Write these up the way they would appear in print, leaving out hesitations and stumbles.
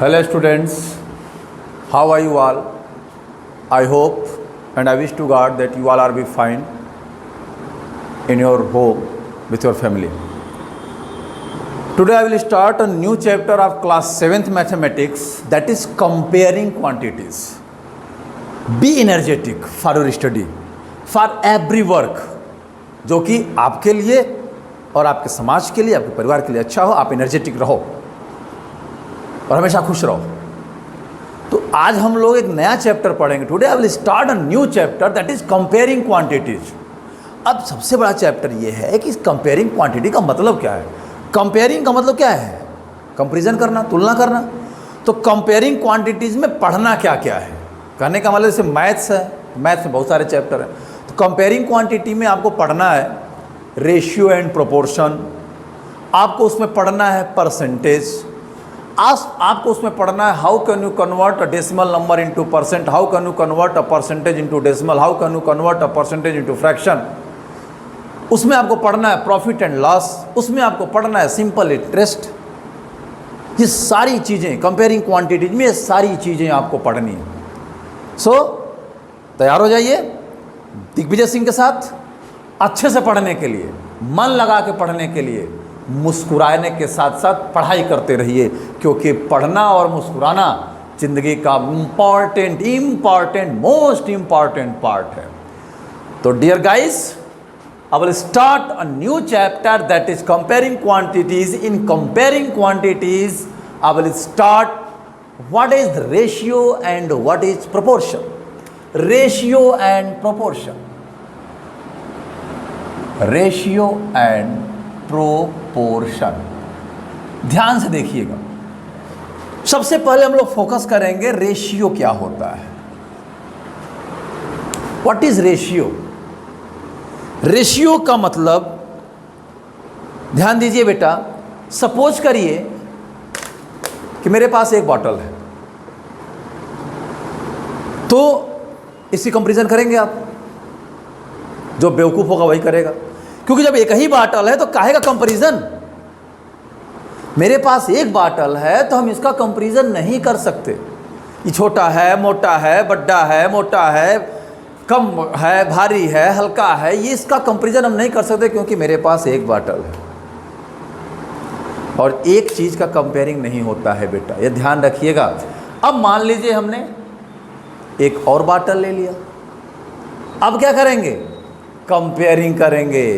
Hello students, how are you all? I hope and I wish to God that you all are be fine in your home with your family. Today I will start a new chapter of class 7th mathematics, that is comparing quantities. Be energetic for your study, for every work जो कि आपके लिए और आपके समाज के लिए, आपके परिवार के लिए अच्छा हो. आप एनर्जेटिक रहो और हमेशा खुश रहो. तो आज हम लोग एक नया चैप्टर पढ़ेंगे. Today I will start a new chapter that is comparing quantities. अब सबसे बड़ा चैप्टर ये है कि कंपेयरिंग क्वांटिटी का मतलब क्या है. कंपेयरिंग का मतलब क्या है? कंपैरिजन करना, तुलना करना. तो कंपेयरिंग क्वांटिटीज में पढ़ना क्या क्या है, कहने का मतलब जैसे मैथ्स है, मैथ्स में बहुत सारे चैप्टर हैं. तो कंपेयरिंग क्वांटिटी में आपको पढ़ना है रेशियो एंड प्रोपोर्शन, आपको उसमें पढ़ना है परसेंटेज, आपको उसमें पढ़ना है how can you convert a decimal number into percent, how can you convert a percentage into decimal, how can you convert a percentage into fraction. उसमें आपको पढ़ना है प्रॉफिट एंड लॉस, उसमें आपको पढ़ना है सिंपल इंटरेस्ट. ये सारी चीज़ें कंपेयरिंग क्वांटिटीज में, ये सारी चीज़ें आपको पढ़नी है. सो तैयार हो जाइए दिग्विजय सिंह के साथ अच्छे से पढ़ने के लिए, मन लगा के पढ़ने के लिए, मुस्कुराने के साथ साथ पढ़ाई करते रहिए, क्योंकि पढ़ना और मुस्कुराना जिंदगी का इम्पॉर्टेंट मोस्ट इम्पॉर्टेंट पार्ट है. तो dear guys, I will start a new chapter that is comparing quantities. In comparing quantities, I will start what is the ratio and what is proportion. Ratio and proportion. Ratio and proportion. ध्यान से देखिएगा. सबसे पहले हम लोग focus करेंगे ratio क्या होता है. What is ratio? रेशियो का मतलब, ध्यान दीजिए बेटा, सपोज करिए कि मेरे पास एक बॉटल है, तो इसकी कंपैरिजन करेंगे आप. जो बेवकूफ़ होगा वही करेगा, क्योंकि जब एक ही बॉटल है तो काहे का कंपैरिजन. मेरे पास एक बॉटल है तो हम इसका कंपैरिजन नहीं कर सकते. ये छोटा है, मोटा है, बड़ा है, मोटा है, कम है, भारी है, हल्का है, ये इसका कंपैरिजन हम नहीं कर सकते, क्योंकि मेरे पास एक बॉटल है. और एक चीज़ का कंपेयरिंग नहीं होता है बेटा, ये ध्यान रखिएगा. अब मान लीजिए हमने एक और बॉटल ले लिया, अब क्या करेंगे? कंपेयरिंग करेंगे.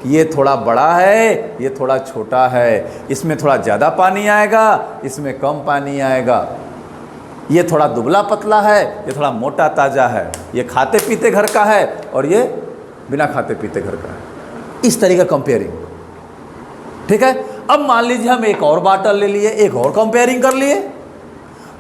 ये थोड़ा बड़ा है, ये थोड़ा छोटा है, इसमें थोड़ा ज़्यादा पानी आएगा, इसमें कम पानी आएगा. ये थोड़ा दुबला पतला है, ये थोड़ा मोटा ताज़ा है, ये खाते पीते घर का है और ये बिना खाते पीते घर का है. इस तरीके का कंपेयरिंग. ठीक है. अब मान लीजिए हम एक और बॉटल ले लिए, एक और कंपेयरिंग कर लिए.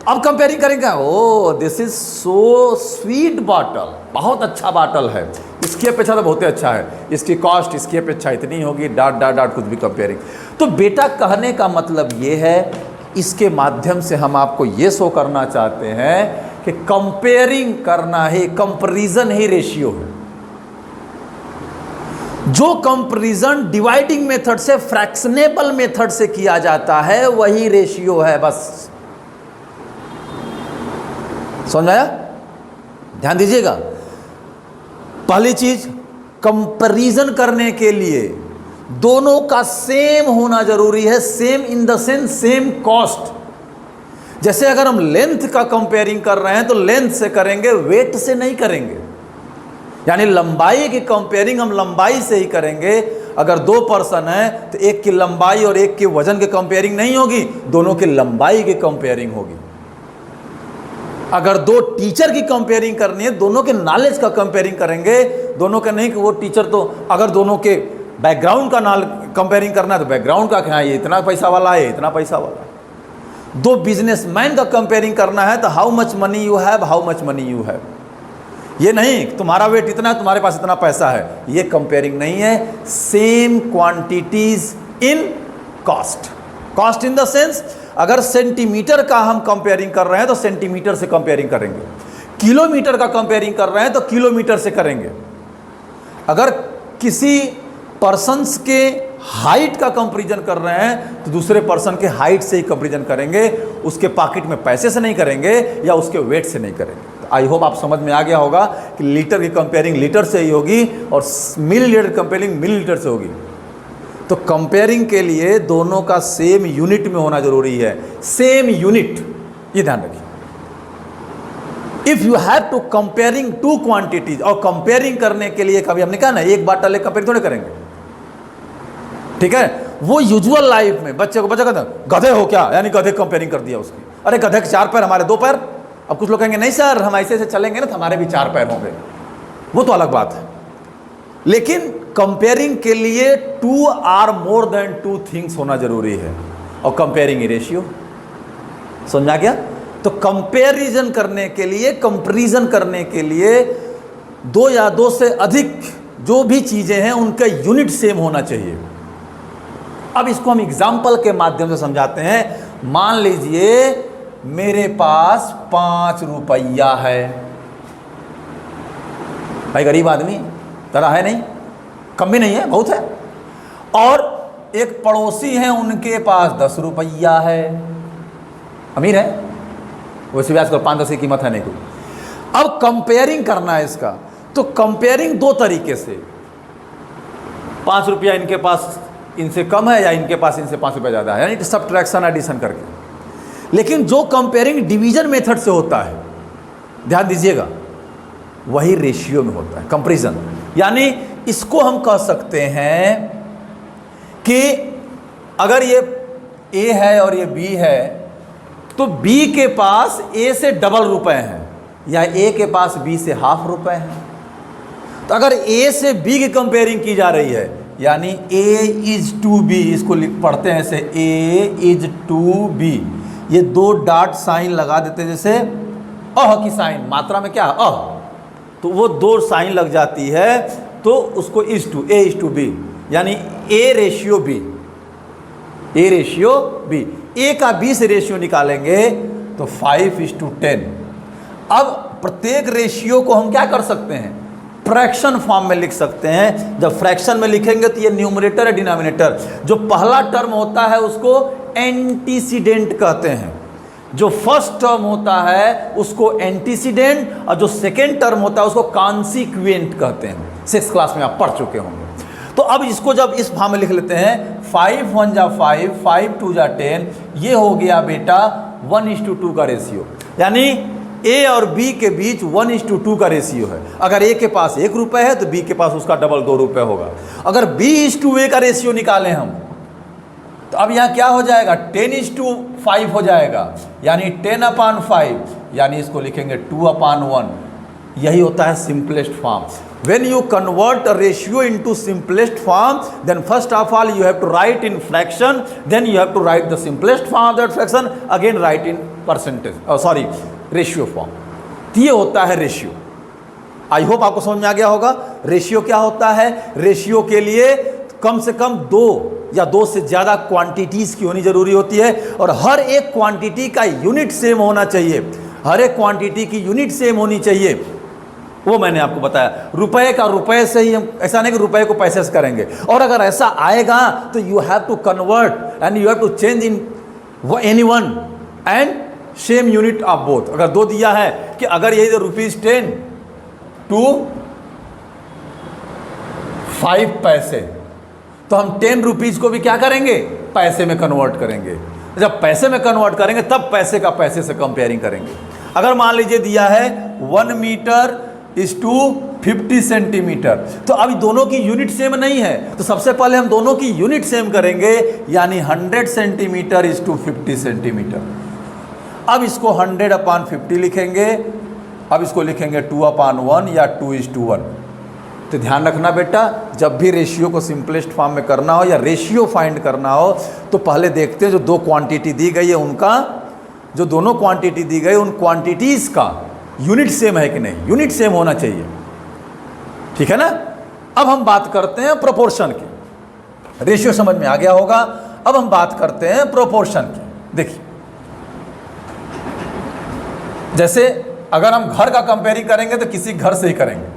अब कंपेयरिंग करेंगे, oh this is so sweet bottle, बहुत अच्छा बॉटल है, इसकी अपेक्षा तो बहुत ही अच्छा है, इसकी कॉस्ट इसकी अपेक्षा इतनी होगी, डाट डाट डाट कुछ भी कंपेयरिंग. तो बेटा कहने का मतलब ये है, इसके माध्यम से हम आपको ये शो करना चाहते हैं कि कंपेयरिंग करना ही, कंपैरिजन ही रेशियो है. जो कंपैरिजन डिवाइडिंग मेथड से, फ्रैक्शनेबल मेथड से किया जाता है, वही रेशियो है. बस समझ आया? ध्यान दीजिएगा. पहली चीज, कंपैरिजन करने के लिए दोनों का सेम होना जरूरी है. Same in the sense same cost. जैसे अगर हम लेंथ का कंपेयरिंग कर रहे हैं तो लेंथ से करेंगे, वेट से नहीं करेंगे. यानी लंबाई की कंपेयरिंग हम लंबाई से ही करेंगे. अगर दो पर्सन है तो एक की लंबाई और एक के वजन की कंपेयरिंग नहीं होगी, दोनों की लंबाई की कंपेयरिंग होगी. अगर दो टीचर की कंपेयरिंग करनी है, दोनों के नॉलेज का कंपेयरिंग करेंगे. दोनों का नहीं कि वो टीचर, तो अगर दोनों के बैकग्राउंड का कंपेयरिंग करना है तो बैकग्राउंड का क्या है, ये इतना पैसा वाला है, इतना पैसा वाला. दो बिजनेसमैन का कंपेयरिंग करना है तो how much money you have, how much money you have. ये नहीं तुम्हारा वेट इतना है, तुम्हारे पास इतना पैसा है, ये कंपेयरिंग नहीं है. Same quantities in cost. Cost in the sense, अगर सेंटीमीटर का हम कंपेयरिंग कर रहे हैं तो सेंटीमीटर से कंपेयरिंग करेंगे. किलोमीटर का कंपेयरिंग कर रहे हैं तो किलोमीटर से करेंगे. अगर किसी पर्सन्स के हाइट का कंपैरिजन कर रहे हैं तो दूसरे पर्सन के हाइट से ही कंपैरिजन करेंगे, उसके पॉकेट में पैसे से नहीं करेंगे या उसके वेट से नहीं करेंगे। तो आई होप आप समझ में आ गया होगा कि लीटर की कंपेयरिंग लीटर से ही होगी और मिलीलीटर कंपेयरिंग मिलीलीटर से होगी। तो कंपेयरिंग के लिए दोनों का सेम यूनिट में होना जरूरी है, सेम यूनिट, ये ध्यान रखिए। If you have to comparing two quantities, और कंपेयरिंग करने के लिए कभी हमने कहा ना एक बाटल एक कंपेयर थोड़े करेंगे, ठीक है। वो यूजुअल लाइफ में बच्चा कहता गधे हो क्या, यानी गधे कंपेयरिंग कर दिया उसकी, अरे गधे के 4 पैर हमारे 2 पैर। अब कुछ लोग कहेंगे नहीं सर हम ऐसे ऐसे चलेंगे ना तो हमारे भी 4 पैर होंगे, वो तो अलग बात है। लेकिन कंपेयरिंग के लिए 2 आर मोर देन 2 थिंग्स होना जरूरी है, और कंपेयरिंग रेशियो, समझा गया। तो कंपैरिजन करने के लिए, कंपैरिजन करने के लिए 2 या 2 से अधिक जो भी चीजें हैं उनका यूनिट सेम होना चाहिए। अब इसको हम एग्जाम्पल के माध्यम से समझाते हैं। मान लीजिए मेरे पास 5 रुपया है, भाई गरीब आदमी तरह है नहीं, कम भी नहीं है, बहुत है। और एक पड़ोसी है उनके पास 10 रुपया है, अमीर है, वैसे भी आजकल 5-10 की कीमत है नहीं कोई। अब कंपेयरिंग करना है इसका, तो कंपेयरिंग 2 तरीके से, 5 रुपया इनके पास इनसे कम है या इनके पास इनसे 5 रुपया ज़्यादा है, यानी सब्ट्रैक्शन एडिशन करके। लेकिन जो कंपेयरिंग डिवीजन मेथड से होता है, ध्यान दीजिएगा, वही रेशियो में होता है कंपैरिजन। यानी इसको हम कह सकते हैं कि अगर ये ए है और ये बी है तो B के पास A से डबल रुपए हैं, या A के पास B से हाफ रुपए हैं। तो अगर A से B की कंपेयरिंग की जा रही है, यानी A इज टू B, इसको पढ़ते हैं ऐसे, A इज टू B, ये 2 डॉट साइन लगा देते हैं, जैसे अह की साइन, मात्रा में क्या अह, तो वो 2 साइन लग जाती है, तो उसको is to, A is to B, यानी A ratio B, A ratio B। A का B से रेशियो निकालेंगे तो 5:10। अब प्रत्येक रेशियो को हम क्या कर सकते हैं, फ्रैक्शन फॉर्म में लिख सकते हैं। जब फ्रैक्शन में लिखेंगे तो ये न्यूमरेटर है डिनोमिनेटर। जो पहला टर्म होता है उसको एंटीसीडेंट कहते हैं, जो फर्स्ट टर्म होता है उसको एंटीसीडेंट, और जो सेकेंड टर्म होता है उसको कॉन्सिक्वेंट कहते हैं। 6th क्लास में आप पढ़ चुके होंगे। तो अब इसको जब इस फॉर्म में लिख लेते हैं, 5 1 जा 5, 5 2 जा 10, ये हो गया बेटा 1:2 का रेशियो। यानी A और B के बीच 1:2 का रेशियो है। अगर A के पास 1 रुपये है तो B के पास उसका डबल 2 रुपये होगा। अगर B:A का रेशियो निकालें हम, तो अब यहाँ क्या हो जाएगा, 10:5 हो जाएगा, यानी 10/5, यानी इसको लिखेंगे 2/1। यही होता है simplest form. When you convert a ratio into simplest form, then first of all you have to write in fraction, then you have to write the simplest form of that fraction, again write in percentage, ratio form। ये होता है ratio. I hope आपको समझ में आ गया होगा। Ratio क्या होता है, रेशियो के लिए कम से कम 2 या 2 से ज़्यादा क्वांटिटीज़ की होनी जरूरी होती है, और हर एक क्वांटिटी का यूनिट सेम होना चाहिए, हर एक क्वांटिटी की यूनिट सेम होनी चाहिए। वो मैंने आपको बताया, रुपए का रुपए से ही हम, ऐसा नहीं कि रुपए को पैसे से करेंगे। और अगर ऐसा आएगा तो you have to convert and you have to change in any one and same unit of both. अगर 2 दिया है कि अगर यही ₹10 टू 5 पैसे, तो हम 10 रुपीज़ को भी क्या करेंगे, पैसे में कन्वर्ट करेंगे। जब पैसे में कन्वर्ट करेंगे तब पैसे का पैसे से कंपेयरिंग करेंगे। अगर मान लीजिए दिया है 1 मीटर इज टू 50 सेंटीमीटर, तो अब दोनों की यूनिट सेम नहीं है, तो सबसे पहले हम दोनों की यूनिट सेम करेंगे, यानी 100 सेंटीमीटर इज टू 50 सेंटीमीटर। अब इसको 100/50 लिखेंगे, अब इसको लिखेंगे 2/1 या 2:1। तो ध्यान रखना बेटा, जब भी रेशियो को सिंपलेस्ट फॉर्म में करना हो या रेशियो फाइंड करना हो, तो पहले देखते हैं जो 2 क्वांटिटी दी गई है उनका, जो दोनों क्वांटिटी दी गई उन क्वांटिटीज़ का यूनिट सेम है कि नहीं, यूनिट सेम होना चाहिए, ठीक है ना। अब हम बात करते हैं प्रोपोर्शन की। रेशियो समझ में आ गया होगा। अब हम बात करते हैं प्रोपोर्शन की। देखिए, जैसे अगर हम घर का कंपेयरिंग करेंगे तो किसी घर से ही करेंगे,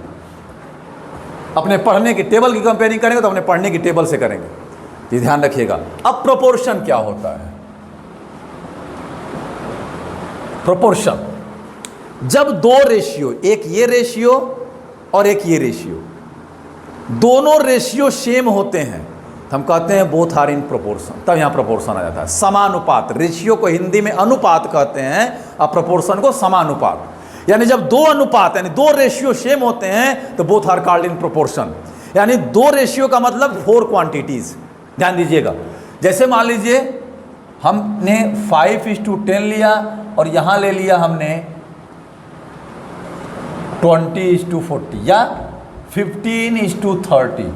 अपने पढ़ने की टेबल की कंपेयरिंग करेंगे तो अपने पढ़ने की टेबल से करेंगे। ये ध्यान रखिएगा। अब प्रोपोर्शन क्या होता है? प्रोपोर्शन, जब दो रेशियो, एक ये रेशियो और एक ये रेशियो, दोनों रेशियो सेम होते हैं तो हम कहते हैं बोथ आर इन प्रोपोर्शन, तब यहां प्रोपोर्शन आ जाता है। समानुपात, रेशियो को हिंदी में अनुपात कहते हैं और प्रोपोर्शन को समानुपात। यानी जब दो अनुपात यानी दो रेशियो सेम होते हैं तो both are called in proportion. यानी दो रेशियो का मतलब 4 क्वांटिटीज। ध्यान दीजिएगा, जैसे मान लीजिए हमने 5:10 लिया और यहां ले लिया हमने 20:40 या 15:30।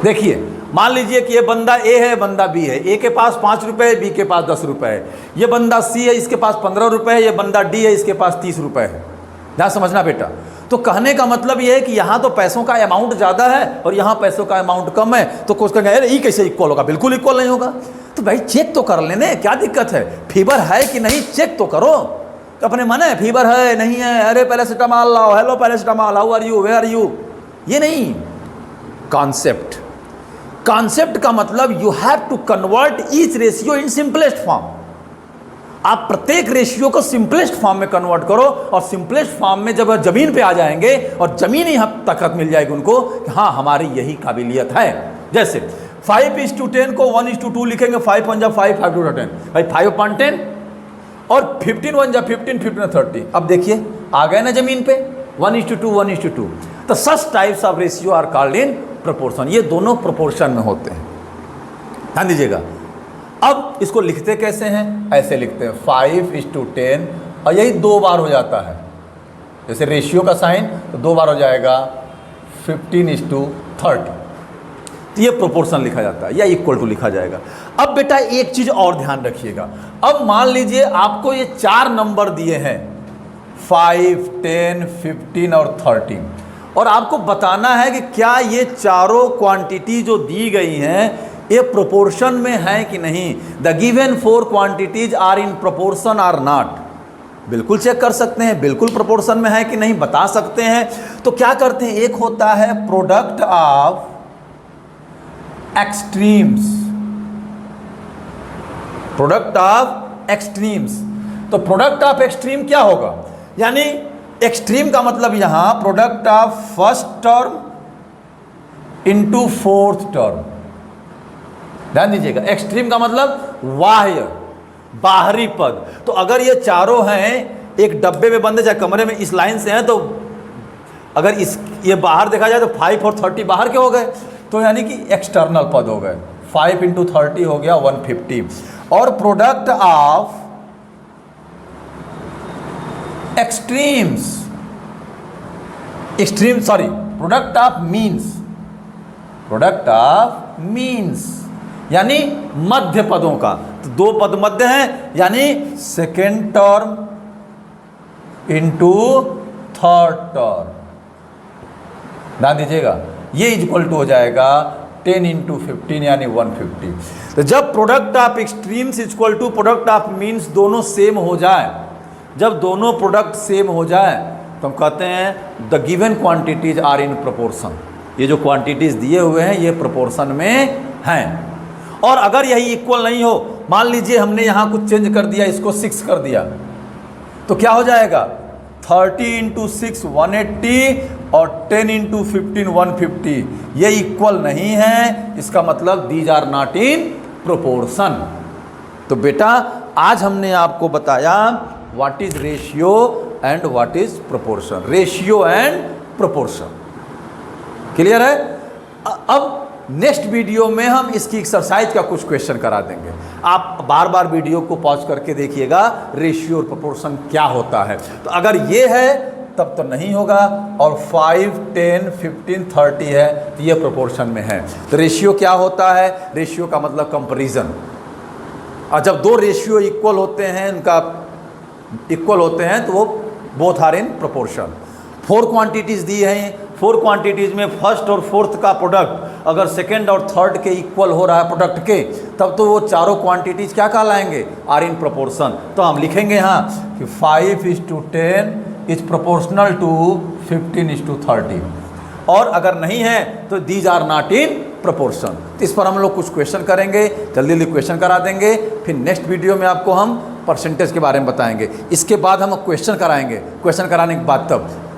देखिए, मान लीजिए कि ये बंदा ए है, बंदा बी है। ए के पास 5 रुपए है, बी के पास 10 रुपए है। ये बंदा सी है, इसके पास 15 रुपए है। ये बंदा डी है, इसके पास 30 रुपए है। ध्यान समझना बेटा। तो कहने का मतलब ये है कि यहाँ तो पैसों का अमाउंट ज़्यादा है और यहाँ पैसों का अमाउंट कम है, तो कुछ कहेंगे अरे ये कैसे इक्वल होगा? बिल्कुल इक्वल नहीं होगा। तो भाई चेक तो कर लेने, क्या दिक्कत है? फीवर है कि नहीं चेक तो करो। अपने मन है फीवर है नहीं है, अरे पैरासिटामॉल लाओ, hello paracetamol, how are you, where are you, ये नहीं। कॉन्सेप्ट, कॉन्सेप्ट का मतलब you have to convert each ratio in simplest form. आप प्रत्येक रेशियो को सिंपलेस्ट फॉर्म में कन्वर्ट करो और सिंपलेस्ट फॉर्म में जब जमीन पे आ जाएंगे और जमीन ही ताकत मिल जाएगी उनको कि हाँ हमारी यही काबिलियत है। जैसे 5:10 को 1:2 लिखेंगे, 5 1 जा 5, 5 2 10, भाई 5/10 और 15 1 जा 15, 15 30। अब देखिए आ गए ना जमीन पे 1:2 1:2। तो such types of ratio are called in proportion. ये दोनों प्रोपोर्शन में होते हैं, ध्यान दीजिएगा। अब इसको लिखते कैसे हैं? ऐसे लिखते हैं 5:10 और यही 2 बार हो जाता है। जैसे रेशियो का साइन तो 2 बार हो जाएगा 15:30। तो ये प्रोपोर्शन लिखा जाता है या इक्वल टू लिखा जाएगा। अब बेटा एक चीज और ध्यान रखिएगा। अब मान लीजिए आपको ये 4 नंबर दिए हैं 5, 10, 15 और 13 और आपको बताना है कि क्या ये चारों क्वांटिटी जो दी गई हैं ये प्रोपोर्शन में है कि नहीं। The given 4 quantities are in proportion or not. बिल्कुल चेक कर सकते हैं, बिल्कुल प्रोपोर्शन में है कि नहीं बता सकते हैं। तो क्या करते हैं, एक होता है product of extremes, product of extremes. तो प्रोडक्ट ऑफ एक्सट्रीम क्या होगा? यानी एक्सट्रीम का मतलब यहां product of first term into fourth term. ध्यान दीजिएगा, एक्सट्रीम का मतलब बाह्य, बाहरी पद। तो अगर ये चारों हैं एक डब्बे में बंद है, चाहे कमरे में इस लाइन से हैं, तो अगर इस ये बाहर देखा जाए तो 5 और 30 बाहर के हो गए, तो यानी कि एक्सटर्नल पद हो गए। 5 × 30 हो गया 150। और product of extremes, extreme sorry product of means, product of means यानी मध्य पदों का। तो 2 पद मध्य हैं यानी second term into third term. ध्यान दीजिएगा, ये इक्वल टू हो जाएगा 10 × 15 यानी 150। तो जब product of extremes equal to product of means दोनों सेम हो जाए, जब दोनों प्रोडक्ट सेम हो जाए तो हम कहते हैं the given quantities are in proportion. ये जो क्वांटिटीज दिए हुए हैं ये प्रोपोर्शन में हैं। और अगर यही इक्वल नहीं हो, मान लीजिए हमने यहाँ कुछ चेंज कर दिया, इसको 6 कर दिया, तो क्या हो जाएगा 30 × 6 180 और 10 × 15 150। ये इक्वल नहीं है, इसका मतलब these are not in proportion. तो बेटा आज हमने आपको बताया what is ratio and what is proportion, ratio and proportion. Clear है? अब नेक्स्ट वीडियो में हम इसकी एक्सरसाइज का कुछ क्वेश्चन करा देंगे। आप बार बार वीडियो को पॉज करके देखिएगा रेशियो और प्रोपोर्शन क्या होता है। तो अगर ये है तब तो नहीं होगा, और 5, 10, 15, 30 है तो ये प्रोपोर्शन में है। तो रेशियो क्या होता है? रेशियो का मतलब कंपैरिजन। और जब 2 रेशियो इक्वल होते हैं, उनका इक्वल होते हैं तो वो both are in proportion. 4 quantities दी हैं, 4 क्वांटिटीज में फर्स्ट और फोर्थ का प्रोडक्ट अगर सेकेंड और थर्ड के इक्वल हो रहा है प्रोडक्ट के, तब तो वो चारों क्वांटिटीज क्या कहलाएंगे? Are in proportion. तो हम लिखेंगे यहाँ कि 5:10 इज प्रोपोर्शनल टू 15:30। और अगर नहीं है तो these are not in proportion. तो इस पर हम लोग कुछ क्वेश्चन करेंगे, जल्दी जल्दी क्वेश्चन करा देंगे, फिर नेक्स्ट वीडियो में आपको हम परसेंटेज के बारे में बताएंगे। इसके बाद हम क्वेश्चन कराएंगे, क्वेश्चन कराने के बाद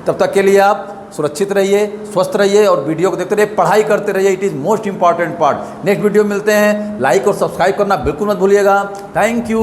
तब तक के लिए आप सुरक्षित रहिए, स्वस्थ रहिए और वीडियो को देखते रहिए, पढ़ाई करते रहिए। It is most important part. Next video मिलते हैं, लाइक और सब्सक्राइब करना बिल्कुल मत भूलिएगा। Thank you.